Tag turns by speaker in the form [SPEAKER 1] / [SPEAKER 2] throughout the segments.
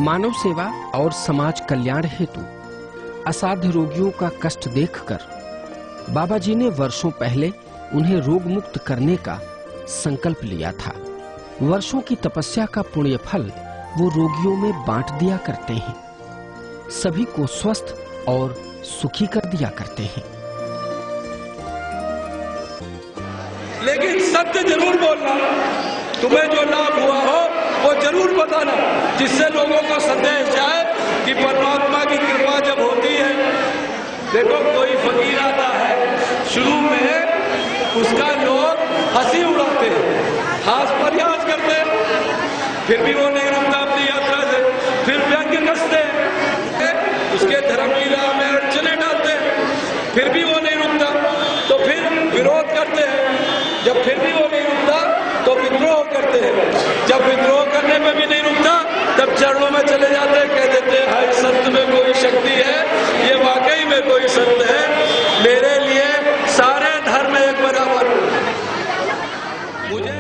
[SPEAKER 1] मानव सेवा और समाज कल्याण हेतु असाध्य रोगियों का कष्ट देखकर बाबा जी ने वर्षों पहले उन्हें रोग मुक्त करने का संकल्प लिया था। वर्षों की तपस्या का पुण्य फल वो रोगियों में बांट दिया करते हैं, सभी को स्वस्थ और सुखी कर दिया करते हैं।
[SPEAKER 2] लेकिन सत्य जरूर बोलना, तुम्हें जो लाभ हुआ हो वो जरूर बताना, जिससे लोगों को संदेश जाए कि परमात्मा की कृपा जब होती है। देखो कोई फकीर आता है, शुरू में उसका लोग हंसी उड़ाते हैं, हास प्रयास करते हैं, फिर भी वो नहीं रुकता अपनी यात्रा से, फिर व्यंग्य कसते हैं, उसके धर्म लीला में अड़चने डालते हैं, फिर भी वो नहीं रुकता, तो फिर विरोध करते हैं, जब फिर भी वो नहीं रुकता तो विद्रोह करते हैं, जब विद्रोह करने में भी नहीं रुकता तब चरणों में चले जाते हैं, कह देते हैं हाय सत्य में कोई शक्ति है, ये वाकई में कोई सत्य है, मेरे लिए सारे धर्म एक बराबर। मुझे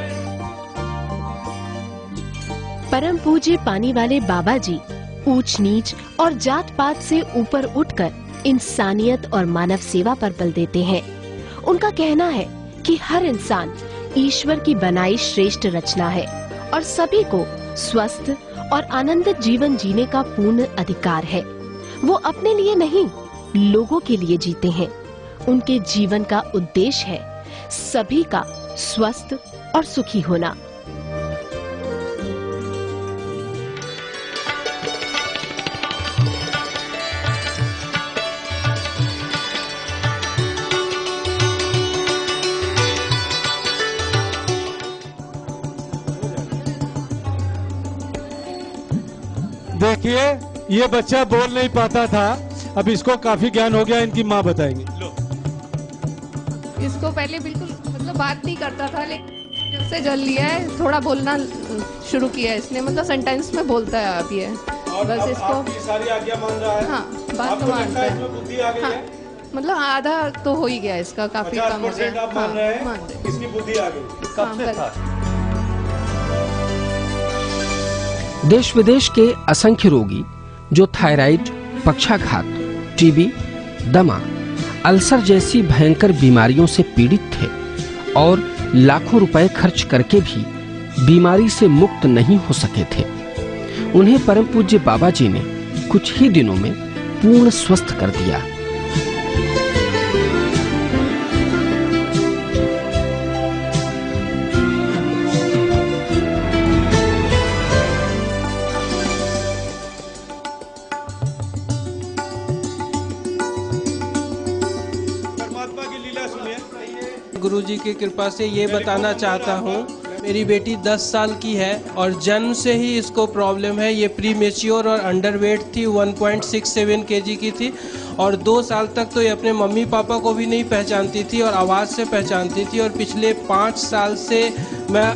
[SPEAKER 3] परम पूज्य पानी वाले बाबा जी ऊंच नीच और जात पात से ऊपर उठकर इंसानियत और मानव सेवा पर बल देते हैं। उनका कहना है कि हर इंसान ईश्वर की बनाई श्रेष्ठ रचना है और सभी को स्वस्थ और आनंदित जीवन जीने का पूर्ण अधिकार है। वो अपने लिए नहीं, लोगों के लिए जीते हैं। उनके जीवन का उद्देश्य है सभी का स्वस्थ और सुखी होना।
[SPEAKER 4] देखिए, ये बच्चा बोल नहीं पाता था, अब इसको काफी ज्ञान हो गया, इनकी माँ बताएंगे।
[SPEAKER 5] इसको पहले बिल्कुल मतलब बात नहीं करता था, लेकिन जब से जल लिया है थोड़ा बोलना शुरू किया है इसने, मतलब सेंटेंस में बोलता है अब ये। बस इसको
[SPEAKER 4] सारी आज्ञा मान रहा है।
[SPEAKER 5] हाँ, बात तो मानता है।
[SPEAKER 4] बुद्धि आ गई है।
[SPEAKER 5] मतलब आधा तो हो ही गया इसका, काफी कम हो गया।
[SPEAKER 4] आप मान रहे हैं, इसकी बुद्धि आ गई। कब से था?
[SPEAKER 1] देश विदेश के असंख्य रोगी जो थायराइड, पक्षाघात, टीबी, दमा, अल्सर जैसी भयंकर बीमारियों से पीड़ित थे और लाखों रुपए खर्च करके भी बीमारी से मुक्त नहीं हो सके थे, उन्हें परम पूज्य बाबा जी ने कुछ ही दिनों में पूर्ण स्वस्थ कर दिया।
[SPEAKER 6] गुरुजी की कृपा से ये बताना चाहता हूँ, मेरी बेटी 10 साल की है और जन्म से ही इसको प्रॉब्लम है। ये प्री मेच्योर और अंडरवेट थी, 1.67 kg की थी और 2 साल तक तो ये अपने मम्मी पापा को भी नहीं पहचानती थी और आवाज़ से पहचानती थी। और पिछले 5 साल से मैं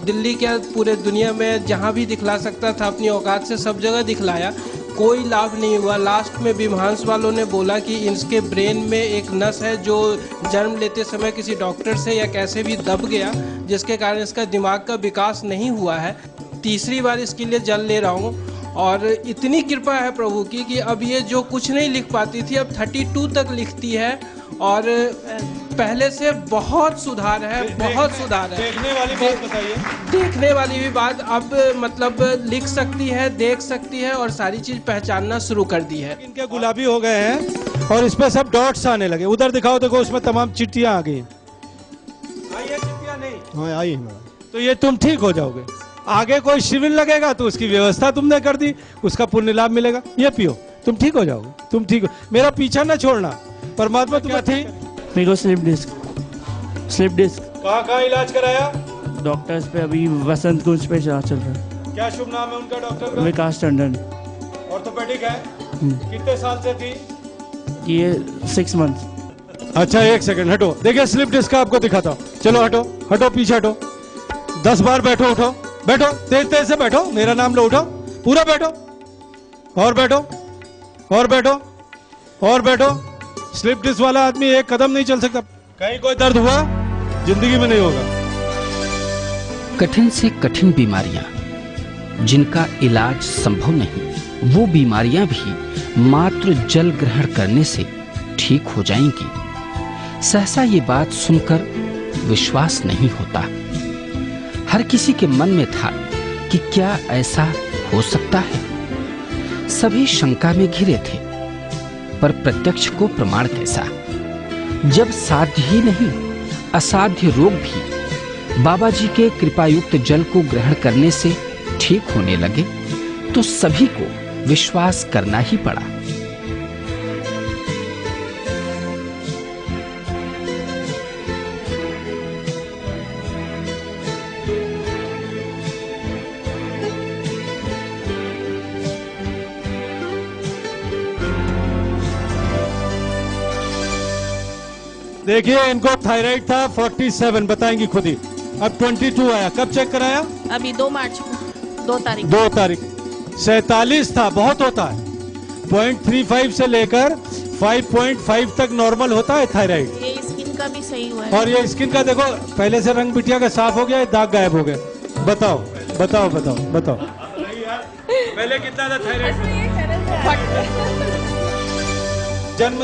[SPEAKER 6] दिल्ली के पूरे दुनिया में जहाँ भी दिखला सकता था अपनी औकात से सब जगह दिखलाया, कोई लाभ नहीं हुआ। लास्ट में विम्हांस वालों ने बोला कि इसके ब्रेन में एक नस है जो जन्म लेते समय किसी डॉक्टर से या कैसे भी दब गया, जिसके कारण इसका दिमाग का विकास नहीं हुआ है। तीसरी बार इसके लिए जल ले रहा हूँ और इतनी कृपा है प्रभु की कि अब ये जो कुछ नहीं लिख पाती थी अब 32 तक लिखती है और पहले से बहुत सुधार है, बहुत सुधार है।
[SPEAKER 4] देखने वाली बात बताइए।
[SPEAKER 6] देखने वाली भी बात, अब मतलब लिख सकती है, देख सकती है और सारी चीज पहचानना शुरू कर दी है।
[SPEAKER 4] इनके गुलाबी हो गए हैं और इस पे सब डॉट्स आने लगे। उधर दिखाओ, देखो उसमें तमाम चिट्ठियां आ गई। चिट्ठियां नहीं? हाँ आई। तो ये तुम ठीक हो जाओगे। आगे कोई शिविर लगेगा तो उसकी व्यवस्था तुमने कर दी, उसका पुण्य लाभ मिलेगा। ये पियो, तुम ठीक हो जाओगे, तुम ठीक हो। मेरा पीछा न छोड़ना। परमात्मा तुम्हें थी
[SPEAKER 7] मेरे को स्लिप डिस्क।
[SPEAKER 4] कहाँ इलाज कराया?
[SPEAKER 7] डॉक्टर्स पे अभी वसंत कुंज पे चल रहा है।
[SPEAKER 4] क्या शुभ नाम है उनका डॉक्टर का?
[SPEAKER 7] विकास टंडन।
[SPEAKER 4] ऑर्थोपेडिक है। कितने साल से थी?
[SPEAKER 7] ये 6 मंथ।
[SPEAKER 4] अच्छा 1 सेकंड हटो, देखिए स्लिप डिस्क का आपको दिखाता हूँ। चलो हटो, हटो पीछे हटो। 10 बार बैठो, उठो, बैठो, तेज तेज से बैठो, मेरा नाम लो, उठो, पूरा बैठो, और बैठो, और बैठो, और बैठो। स्लिप डिस्क वाला आदमी 1 कदम नहीं चल सकता। कहीं कोई दर्द हुआ? जिंदगी में नहीं होगा।
[SPEAKER 1] कठिन से कठिन बीमारियां जिनका इलाज संभव नहीं, वो बीमारियां भी मात्र जल ग्रहण करने से ठीक हो जाएंगी। सहसा ये बात सुनकर विश्वास नहीं होता। हर किसी के मन में था कि क्या ऐसा हो सकता है। सभी शंका में घिरे थे, पर प्रत्यक्ष को प्रमाण कैसा। जब साध्य ही नहीं असाध्य रोग भी बाबा जी के कृपायुक्त जल को ग्रहण करने से ठीक होने लगे, तो सभी को विश्वास करना ही पड़ा।
[SPEAKER 4] देखिए, इनको थायराइड था 47, बताएंगी खुद ही। अब 22 आया। कब चेक कराया?
[SPEAKER 8] अभी 2 मार्च को, 2 तारीख।
[SPEAKER 4] 47 था, बहुत होता है। 0.35 से लेकर 5.5 तक नॉर्मल होता है थायराइड।
[SPEAKER 8] ये स्किन का भी सही हुआ है।
[SPEAKER 4] और ये स्किन का देखो, पहले से रंग बिटिया का साफ हो गया, दाग गायब हो गए। बताओ बताओ बताओ बताओ। पहले कितना था थायराइड? जन्म